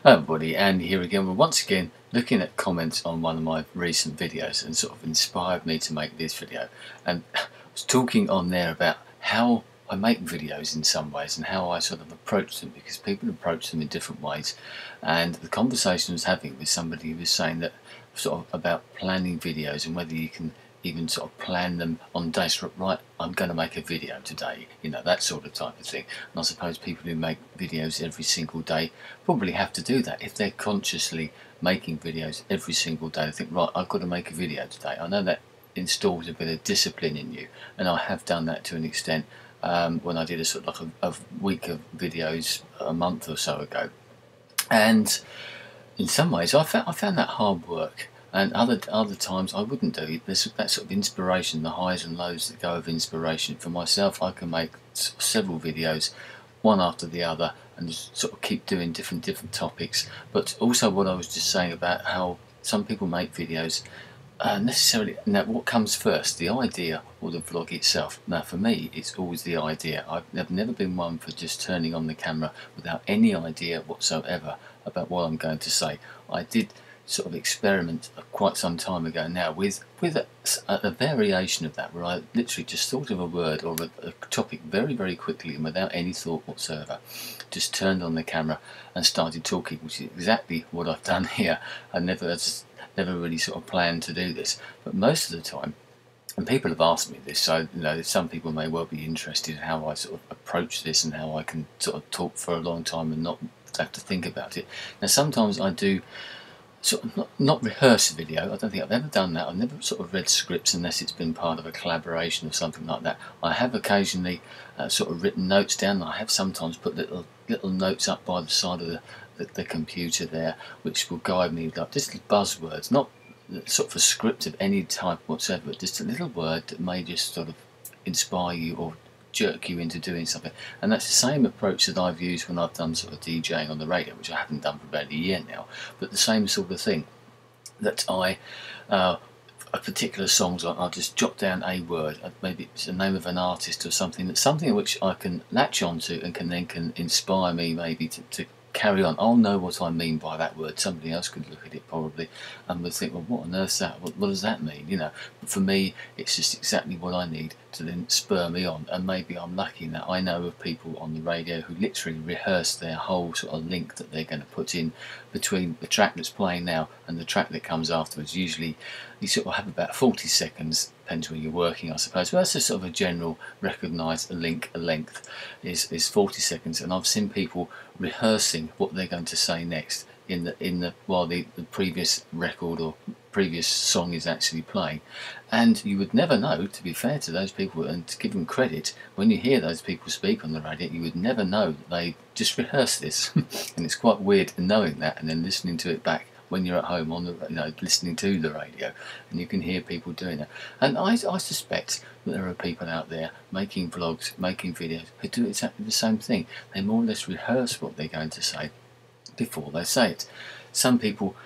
Hello everybody, and here again we're once again looking at comments on one of my recent videos, and sort of inspired me to make this video. And I was talking on there about how I make videos in some ways and how I sort of approach them, because people approach them in different ways. And the conversation I was having with somebody who was saying that sort of about planning videos and whether you can even sort of plan them on days, right, I'm going to make a video today, that sort of type of thing. And I suppose people who make videos every single day probably have to do that. If they're consciously making videos every single day, they think, right, I've got to make a video today. I know that installs a bit of discipline in you, and I have done that to an extent when I did a sort of like a week of videos a month or so ago. And in some ways I found that hard work, and other times I wouldn't do it. There's that sort of inspiration, the highs and lows that go of inspiration. For myself, I can make several videos one after the other and just sort of keep doing different topics. But also what I was just saying about how some people make videos necessarily. Now, what comes first, the idea or the vlog itself? Now, for me, it's always the idea. I've never been one for just turning on the camera without any idea whatsoever about what I'm going to say. I did sort of experiment quite some time ago now with a variation of that, where I literally just thought of a word or a topic very quickly and without any thought whatsoever, just turned on the camera and started talking, which is exactly what I've done here. I never really sort of planned to do this, but most of the time, and people have asked me this, so some people may well be interested in how I sort of approach this and how I can sort of talk for a long time and not have to think about it. Now, sometimes I do sort of not rehearse a video. I don't think I've ever done that. I've never sort of read scripts unless it's been part of a collaboration or something like that. I have occasionally sort of written notes down. I have sometimes put little notes up by the side of the computer there, which will guide me, like just buzzwords, not sort of a script of any type whatsoever, but just a little word that may just sort of inspire you or jerk you into doing something. And that's the same approach that I've used when I've done sort of DJing on the radio, which I haven't done for about a year now, but the same sort of thing, that a particular songs, I'll just jot down a word, maybe it's the name of an artist or something, that's something which I can latch onto and can inspire me maybe to carry on. I'll know what I mean by that word. Somebody else could look at it probably and would think, well, what on earth's that? What does that mean? But for me, it's just exactly what I need to then spur me on. And maybe I'm lucky in that I know of people on the radio who literally rehearse their whole sort of link that they're going to put in between the track that's playing now and the track that comes afterwards. Usually you sort of have about 40 seconds, depends where you're working, I suppose. But that's a sort of a general recognised length is 40 seconds. And I've seen people rehearsing what they're going to say next while the previous record or previous song is actually playing. And you would never know, to be fair to those people and to give them credit, when you hear those people speak on the radio, you would never know that they just rehearsed this. And it's quite weird knowing that and then listening to it back when you're at home on the listening to the radio, and you can hear people doing that. And I suspect that there are people out there making vlogs, making videos, who do exactly the same thing. They more or less rehearse what they're going to say before they say it. Some people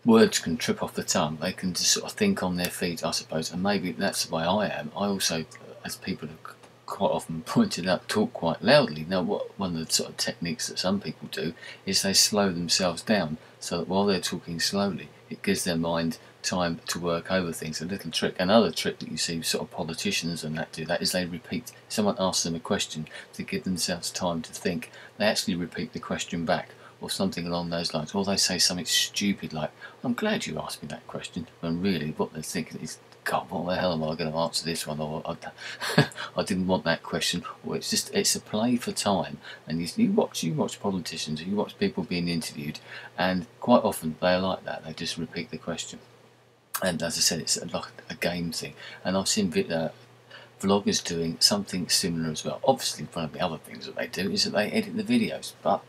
words can trip off the tongue. They can just sort of think on their feet, I suppose, and maybe that's the way I am. I also, as people have quite often pointed out, talk quite loudly. Now, one of the sort of techniques that some people do is they slow themselves down, so that while they're talking slowly, it gives their mind time to work over things. A little trick. Another trick that you see sort of politicians and that do that is they repeat. Someone asks them a question, to give themselves time to think, they actually repeat the question back, or something along those lines. Or they say something stupid like, I'm glad you asked me that question, when really what they're thinking is, God, what the hell am I going to answer this one? Or I didn't want that question. Or it's a play for time. And you watch politicians, you watch people being interviewed, and quite often they're like that. They just repeat the question. And as I said, it's like a game thing. And I've seen vloggers doing something similar as well. Obviously, one of the other things that they do is that they edit the videos. But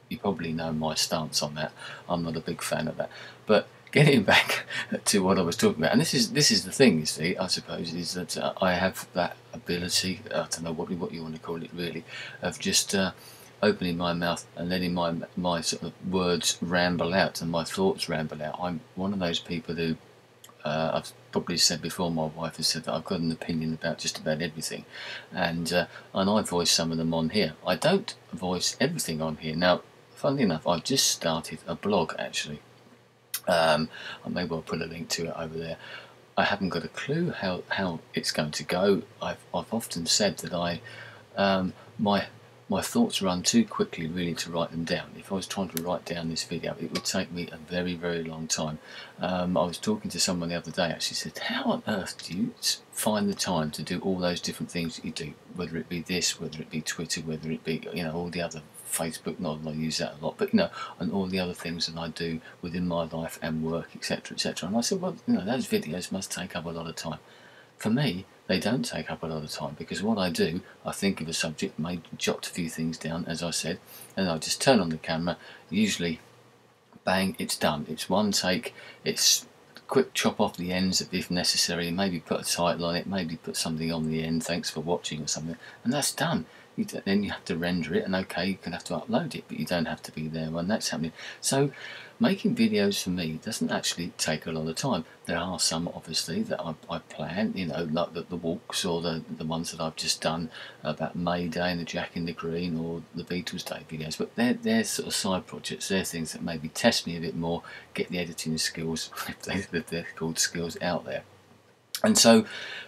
you probably know my stance on that. I'm not a big fan of that. But getting back to what I was talking about, and this is the thing, you see, I suppose, is that I have that ability, I don't know what you want to call it really, of just opening my mouth and letting my sort of words ramble out and my thoughts ramble out. I'm one of those people who, I've probably said before, my wife has said that I've got an opinion about just about everything, and I voice some of them on here. I don't voice everything on here. Now, funnily enough, I've just started a blog actually. Maybe I'll put a link to it over there. I haven't got a clue how it's going to go. I've often said that my thoughts run too quickly really to write them down. If I was trying to write down this video, it would take me a very, very long time. I was talking to someone the other day, actually said, how on earth do you find the time to do all those different things that you do, whether it be this, whether it be Twitter, whether it be, you know, all the other Facebook, not that I use that a lot, but, you know, and all the other things that I do within my life and work, etc., etc. And I said, well, you know, those videos must take up a lot of time. For me, they don't take up a lot of time, because what I do, I think of a subject, may jot a few things down, as I said, and I just turn on the camera, usually, bang, it's done. It's one take, it's quick chop off the ends if necessary, maybe put a title on it, maybe put something on the end, thanks for watching or something, and that's done. Then you have to render it, and okay, you can have to upload it, but you don't have to be there when that's happening. So making videos for me doesn't actually take a lot of time. There are some obviously that I plan, you know, like the walks, or the ones that I've just done about May Day and the Jack in the Green, or the Beatles Day videos, but they're sort of side projects. They're things that maybe test me a bit more, get the editing skills, if they're called skills, out there. And so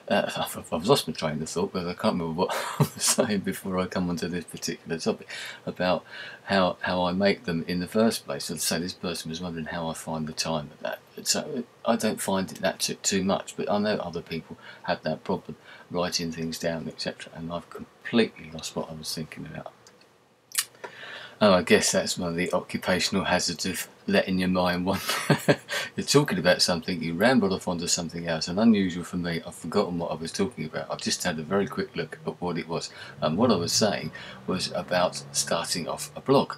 I've lost my train of thought, but I can't remember what I was saying before I come onto this particular topic about how I make them in the first place. So, say this person was wondering how I find the time of that. So I don't find it that too much, but I know other people have that problem, writing things down, etc. And I've completely lost what I was thinking about. Oh, I guess that's one of the occupational hazards of letting your mind wander. You're talking about something, you ramble off onto something else, and unusual for me, I've forgotten what I was talking about. I've just had a very quick look at what it was. And what I was saying was about starting off a blog.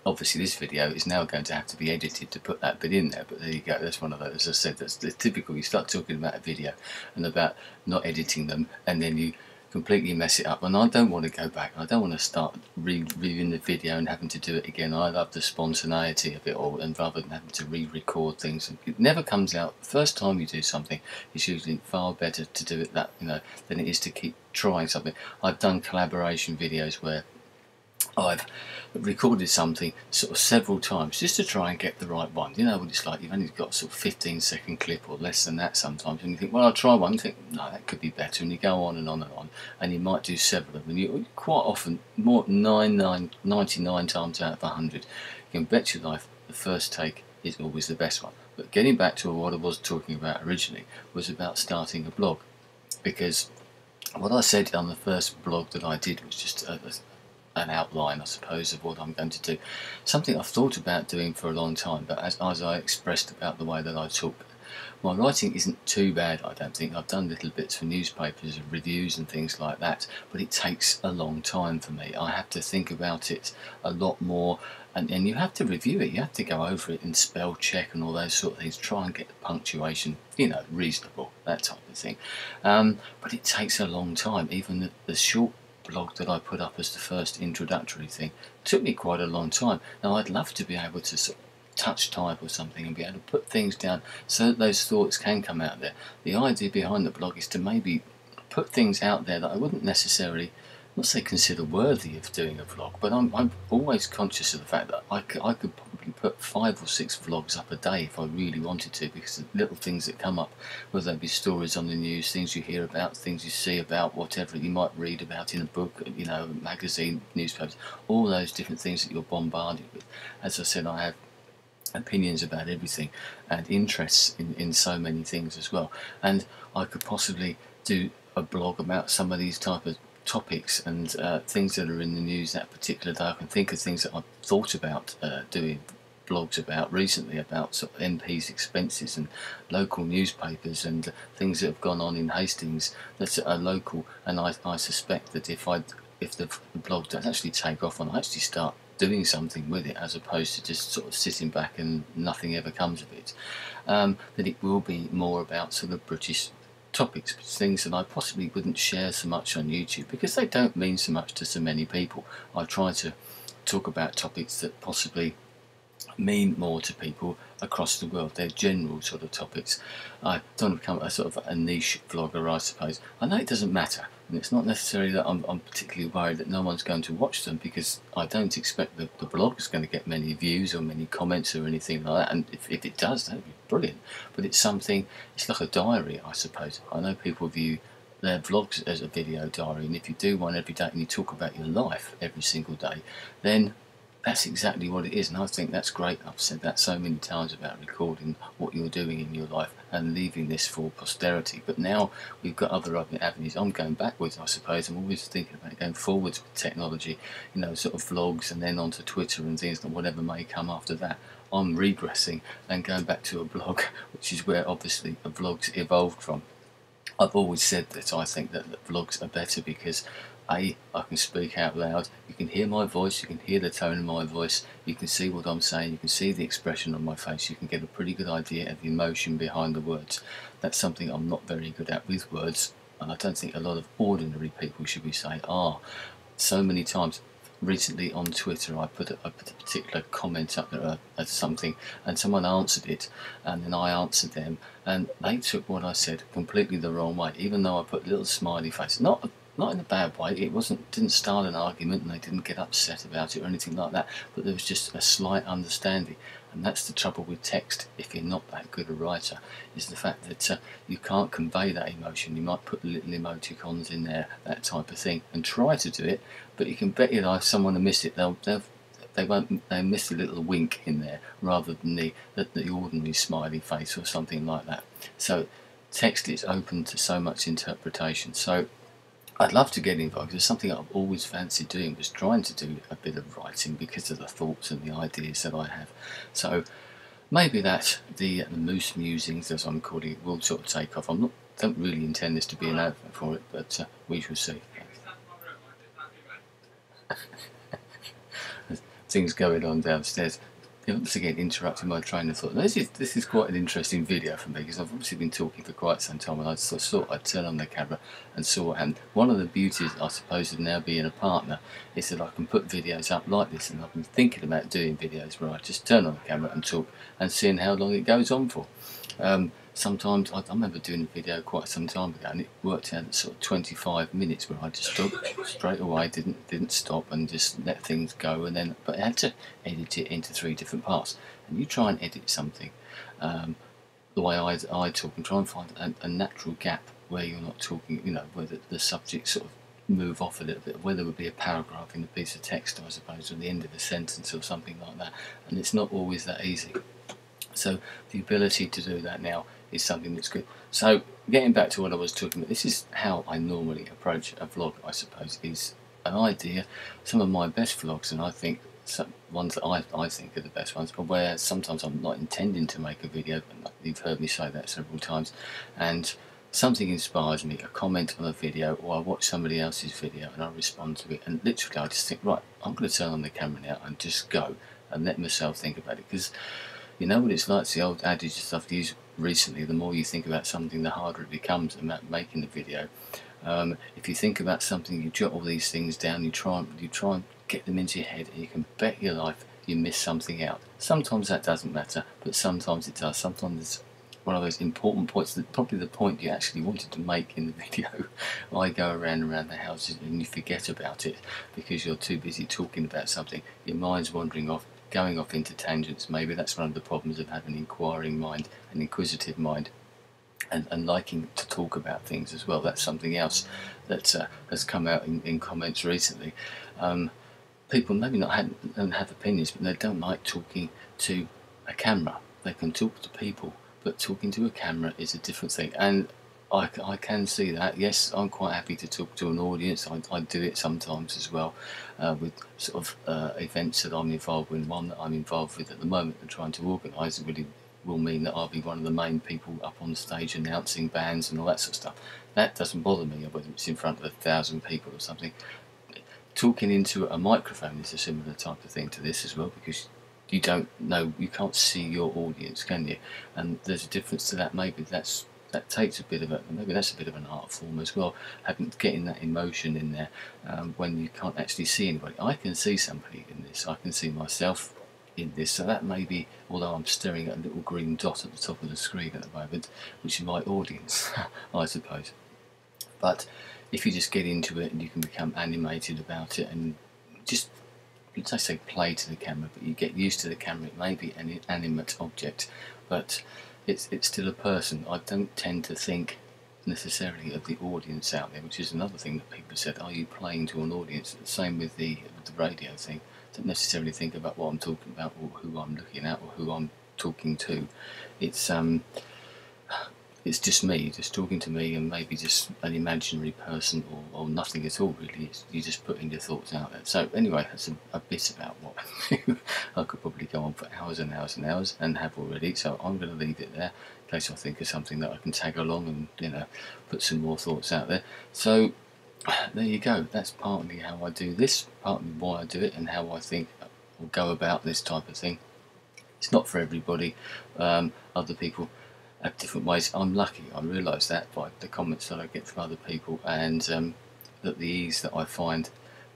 Obviously this video is now going to have to be edited to put that bit in there, but there you go, that's one of those, as I said, that's typical. You start talking about a video and about not editing them, and then you completely mess it up. And I don't want to go back. I don't want to start reviewing the video and having to do it again. I love the spontaneity of it all, and rather than having to re-record things, it never comes out. The first time you do something, it's usually far better to do it that, you know, than it is to keep trying something. I've done collaboration videos where I've recorded something sort of several times just to try and get the right one. You know what it's like, you've only got sort of 15-second clip or less than that sometimes, and you think, well, I'll try one, you think, no, that could be better, and you go on and on and on, and you might do several of them, and you quite often, more 99 times out of 100, you can bet your life the first take is always the best one. But getting back to what I was talking about originally was about starting a blog, because what I said on the first blog that I did was just an outline, I suppose, of what I'm going to do. Something I've thought about doing for a long time, but as I expressed about the way that I talk, my writing isn't too bad, I don't think. I've done little bits for newspapers and reviews and things like that, but it takes a long time for me. I have to think about it a lot more, and you have to review it, you have to go over it and spell check and all those sort of things, try and get the punctuation, you know, reasonable, that type of thing. But it takes a long time. Even the short blog that I put up as the first introductory thing took me quite a long time. Now I'd love to be able to sort of touch type or something and be able to put things down so that those thoughts can come out there. The idea behind the blog is to maybe put things out there that I wouldn't necessarily, not say consider worthy of doing a vlog, but I'm always conscious of the fact that I could probably put 5 or 6 vlogs up a day if I really wanted to, because of little things that come up, whether they be stories on the news, things you hear about, things you see about, whatever you might read about in a book, you know, magazine, newspapers, all those different things that you're bombarded with. As I said, I have opinions about everything and interests in so many things as well, and I could possibly do a blog about some of these type of topics and things that are in the news that particular day. I can think of things that I've thought about doing blogs about recently, about sort of MPs' expenses and local newspapers and things that have gone on in Hastings that are local, and I suspect that if the blog does actually take off and I actually start doing something with it, as opposed to just sort of sitting back and nothing ever comes of it, that it will be more about sort of British topics, things that I possibly wouldn't share so much on YouTube because they don't mean so much to so many people. I try to talk about topics that possibly mean more to people across the world. They're general sort of topics. I don't want to become a sort of a niche vlogger, I suppose. I know it doesn't matter, And it's not necessarily that I'm particularly worried that no one's going to watch them, because I don't expect the blog is going to get many views or many comments or anything like that, and if it does, that'd be brilliant. But it's something, it's like a diary, I suppose. I know people view their vlogs as a video diary, and if you do one every day and you talk about your life every single day, then that's exactly what it is, and I think that's great. I've said that so many times about recording what you're doing in your life and leaving this for posterity. But now we've got other avenues. I'm going backwards, I suppose. I'm always thinking about going forwards with technology, you know, sort of vlogs and then onto Twitter and things, and whatever may come after that. I'm regressing and going back to a blog, which is where obviously the vlogs evolved from. I've always said that I think that vlogs are better because I can speak out loud, you can hear my voice, you can hear the tone of my voice, you can see what I'm saying, you can see the expression on my face, you can get a pretty good idea of the emotion behind the words. That's something I'm not very good at with words, and I don't think a lot of ordinary people, should we say, are. So many times recently on Twitter I put a particular comment up there as something, and someone answered it, and then I answered them, and they took what I said completely the wrong way, even though I put a little smiley face. Not in a bad way, didn't start an argument and they didn't get upset about it or anything like that, but there was just a slight understanding. And that's the trouble with text, if you're not that good a writer, is the fact that you can't convey that emotion. You might put little emoticons in there, that type of thing, and try to do it, but you can bet your life someone will miss it. They'll miss a little wink in there rather than the ordinary smiley face or something like that. So text is open to so much interpretation. So I'd love to get involved. It's something I've always fancied doing, was trying to do a bit of writing because of the thoughts and the ideas that I have. So maybe that the Moose Musings, as I'm calling it, will sort of take off. Don't really intend this to be an advert for it, but we shall see. Things going on downstairs. Once again, interrupting my train of thought. This is quite an interesting video for me, because I've obviously been talking for quite some time, and I thought I'd turn on the camera and saw. And one of the beauties, I suppose, of now being a partner is that I can put videos up like this, and I've been thinking about doing videos where I just turn on the camera and talk, and seeing how long it goes on for. Sometimes I remember doing a video quite some time ago, and it worked out at sort of 25 minutes, where I just stopped straight away, didn't stop, and just let things go. And then, but I had to edit it into 3 different parts. And you try and edit something the way I talk, and try and find a natural gap where you're not talking, you know, where the subject sort of move off a little bit, whether it would be a paragraph in a piece of text, I suppose, or the end of a sentence or something like that. And it's not always that easy. So the ability to do that now is something that's good. So getting back to what I was talking about, this is how I normally approach a vlog, I suppose, is an idea. Some of my best vlogs, and I think some ones that I think are the best ones, are where sometimes I'm not intending to make a video, and you've heard me say that several times, and something inspires me, a comment on a video, or I watch somebody else's video and I respond to it, and literally I just think, right, I'm going to turn on the camera now and just go and let myself think about it. Because you know what it's like, it's the old adage and stuff used recently, the more you think about something, the harder it becomes about making the video. If you think about something, you jot all these things down, you try and get them into your head, and you can bet your life you miss something out. Sometimes that doesn't matter, but sometimes it does. Sometimes it's one of those important points, that probably the point you actually wanted to make in the video. I go around the house and you forget about it because you're too busy talking about something. Your mind's wandering off, going off into tangents. Maybe that's one of the problems of having an inquiring mind, an inquisitive mind, and liking to talk about things as well. That's something else that has come out in comments recently. People maybe don't have opinions, but they don't like talking to a camera. They can talk to people, but talking to a camera is a different thing. And I can see that. Yes, I'm quite happy to talk to an audience. I do it sometimes as well, with sort of events that I'm involved with. One that I'm involved with at the moment and trying to organise, it really will mean that I'll be one of the main people up on stage announcing bands and all that sort of stuff. That doesn't bother me, whether it's in front of 1,000 people or something. Talking into a microphone is a similar type of thing to this as well, because you don't know, you can't see your audience, can you? And there's a difference to that. Maybe that takes a bit of maybe that's a bit of an art form as well, getting that emotion in there when you can't actually see anybody. I can see somebody in this, I can see myself in this, so that may be, although I'm staring at a little green dot at the top of the screen at the moment, which is my audience, I suppose. But if you just get into it and you can become animated about it and just, let's say play to the camera, but you get used to the camera. It may be an inanimate object, but it's still a person. I don't tend to think necessarily of the audience out there, which is another thing that people said, are you playing to an audience? The same with the radio thing. I don't necessarily think about what I'm talking about or who I'm looking at or who I'm talking to. It's just me, just talking to me, and maybe just an imaginary person, or nothing at all really. You're just putting your thoughts out there. So anyway, that's a bit about what I do. I could probably go on for hours and hours and hours, and have already, so I'm going to leave it there in case I think of something that I can tag along and, you know, put some more thoughts out there. So there you go. That's partly how I do this, partly why I do it, and how I think or go about this type of thing. It's not for everybody. Other people have different ways. I'm lucky, I realise that by the comments that I get from other people, and that the ease that I find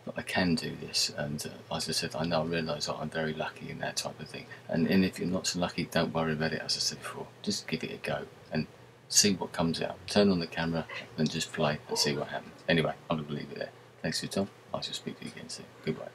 that I can do this. And as I said, I realise that I'm very lucky in that type of thing. And if you're not so lucky, don't worry about it. As I said before, just give it a go and see what comes out. Turn on the camera and just play and see what happens. Anyway, I'm going to leave it there. Thanks for your time. I shall speak to you again soon. Goodbye.